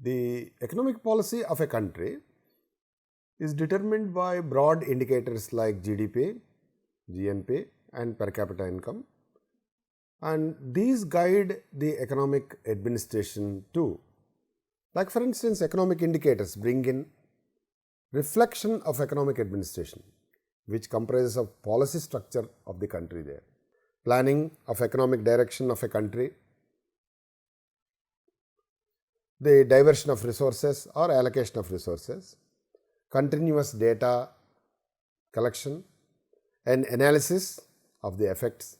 The economic policy of a country is determined by broad indicators like GDP, GNP and per capita income, and these guide the economic administration too. Like for instance, economic indicators bring in reflection of economic administration, which comprises of policy structure of the country there, planning of economic direction of a country, the diversion of resources or allocation of resources, continuous data collection and analysis of the effects,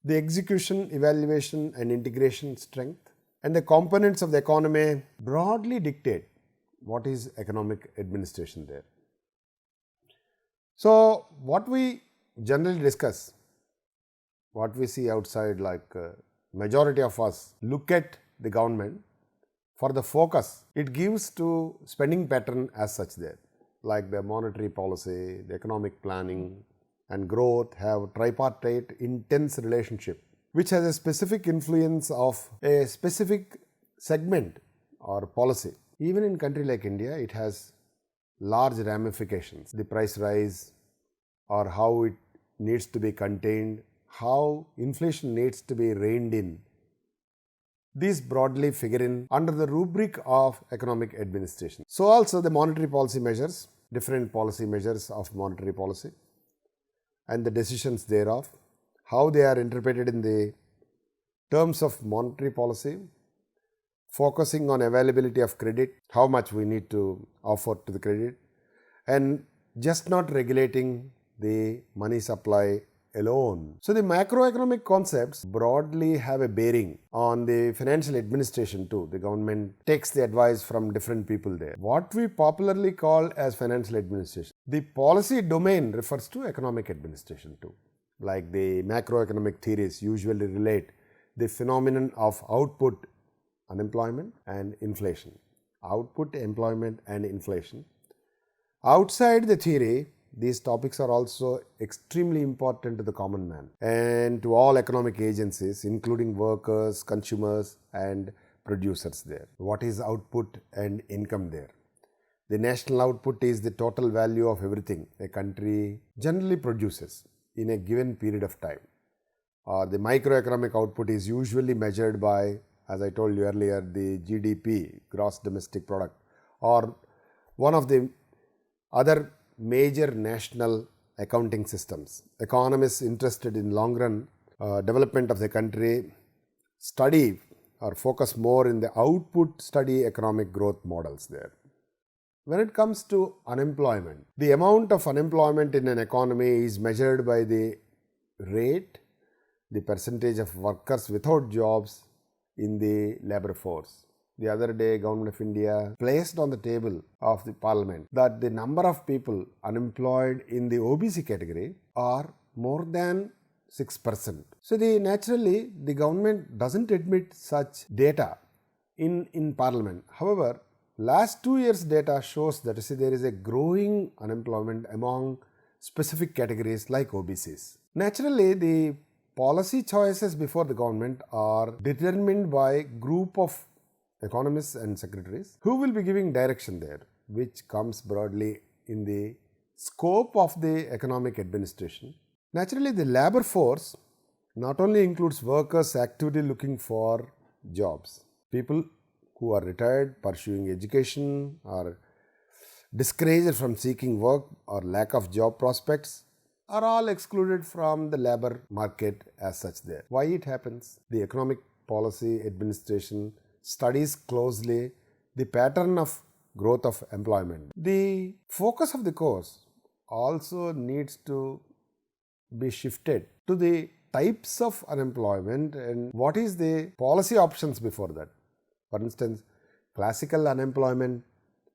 the execution, evaluation and integration strength, and the components of the economy broadly dictate what is economic administration there. So, what we generally discuss, what we see outside, like majority of us look at the government for the focus it gives to spending pattern as such there, like the monetary policy, the economic planning and growth have tripartite intense relationship, which has a specific influence of a specific segment or policy. Even in country like India, it has large ramifications. The price rise or how it needs to be contained, how inflation needs to be reined in. These broadly figure in under the rubric of economic administration. So also the monetary policy measures, different policy measures of monetary policy and the decisions thereof, how they are interpreted in the terms of monetary policy, focusing on availability of credit, how much we need to offer to the credit, and just not regulating the money supply alone. So the macroeconomic concepts broadly have a bearing on the financial administration too. The government takes the advice from different people there. What we popularly call as financial administration. The policy domain refers to economic administration too. Like the macroeconomic theories usually relate the phenomenon of output, unemployment and inflation. Output, employment and inflation. Outside the theory, these topics are also extremely important to the common man and to all economic agencies, including workers, consumers and producers there. What is output and income there? The national output is the total value of everything a country generally produces in a given period of time. The microeconomic output is usually measured by, as I told you earlier, the GDP, gross domestic product, or one of the other major national accounting systems. Economists interested in long run development of the country study or focus more in the output study economic growth models there. When it comes to unemployment, the amount of unemployment in an economy is measured by the rate, the percentage of workers without jobs in the labor force. The other day, Government of India placed on the table of the Parliament that the number of people unemployed in the OBC category are more than 6%. So naturally, the government doesn't admit such data in Parliament. However, last 2 years data shows that there is a growing unemployment among specific categories like OBCs. Naturally, the policy choices before the government are determined by group of economists and secretaries who will be giving direction there, which comes broadly in the scope of the economic administration. Naturally, the labor force not only includes workers actively looking for jobs, people who are retired, pursuing education, or discouraged from seeking work or lack of job prospects are all excluded from the labor market as such there. Why it happens? The economic policy administration studies closely the pattern of growth of employment. The focus of the course also needs to be shifted to the types of unemployment and what is the policy options before that. For instance, classical unemployment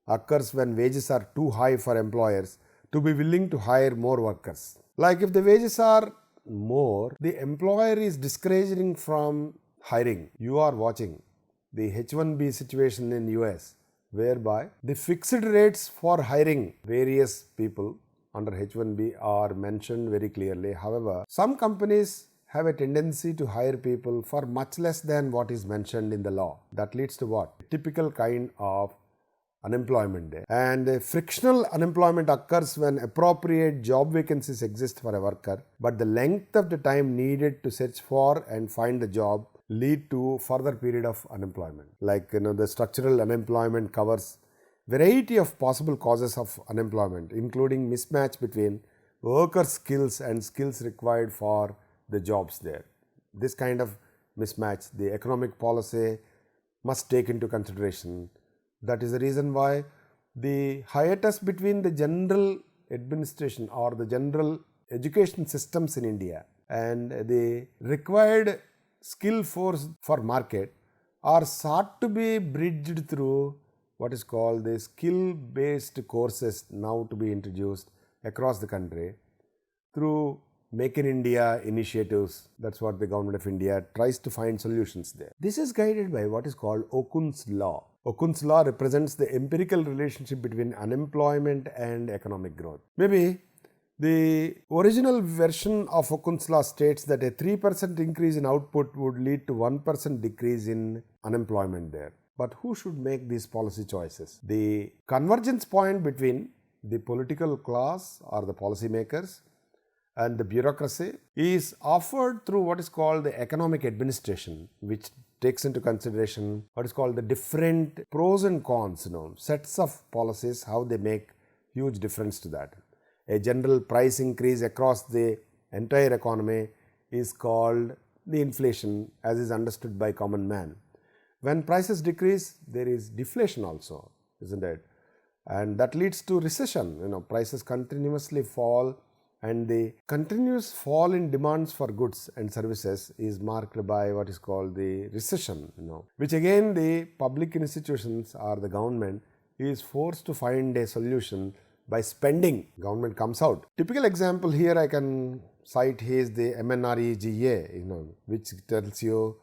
occurs when wages are too high for employers to be willing to hire more workers. Like if the wages are more, the employer is discouraging from hiring. You are watching the H-1B situation in US, whereby the fixed rates for hiring various people under H-1B are mentioned very clearly. However, some companies have a tendency to hire people for much less than what is mentioned in the law. That leads to what? A typical kind of unemployment there. And frictional unemployment occurs when appropriate job vacancies exist for a worker, but the length of the time needed to search for and find the job lead to further period of unemployment. Like the structural unemployment covers variety of possible causes of unemployment, including mismatch between worker skills and skills required for the jobs there. This kind of mismatch the economic policy must take into consideration. That is the reason why the hiatus between the general administration or the general education systems in India and the required skill force for market are sought to be bridged through what is called the skill based courses now to be introduced across the country through Make in India initiatives. That's what the government of India tries to find solutions there. This is guided by what is called Okun's law. Okun's law represents the empirical relationship between unemployment and economic growth. Maybe the original version of Okun's law states that a 3% increase in output would lead to 1% decrease in unemployment there. But who should make these policy choices? The convergence point between the political class or the policymakers and the bureaucracy is offered through what is called the economic administration, which takes into consideration what is called the different pros and cons, sets of policies, how they make huge difference to that. A general price increase across the entire economy is called the inflation, as is understood by common man. When prices decrease, there is deflation also, isn't it? And that leads to recession. Prices continuously fall, and the continuous fall in demands for goods and services is marked by what is called the recession, which again the public institutions or the government is forced to find a solution by spending. Government comes out. Typical example here I can cite is the MNREGA, which tells you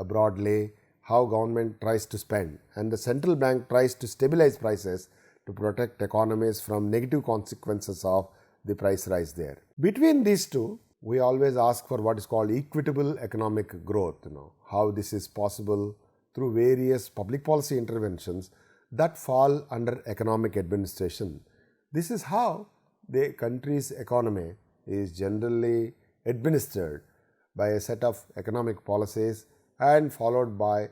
broadly how government tries to spend, and the central bank tries to stabilize prices to protect economies from negative consequences of the price rise there. Between these two, we always ask for what is called equitable economic growth, how this is possible through various public policy interventions that fall under economic administration. This is how the country's economy is generally administered by a set of economic policies and followed by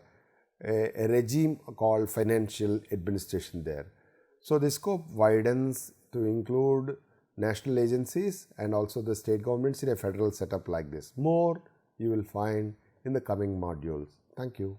a regime called financial administration there. So the scope widens to include national agencies and also the state governments in a federal setup like this. More you will find in the coming modules. Thank you.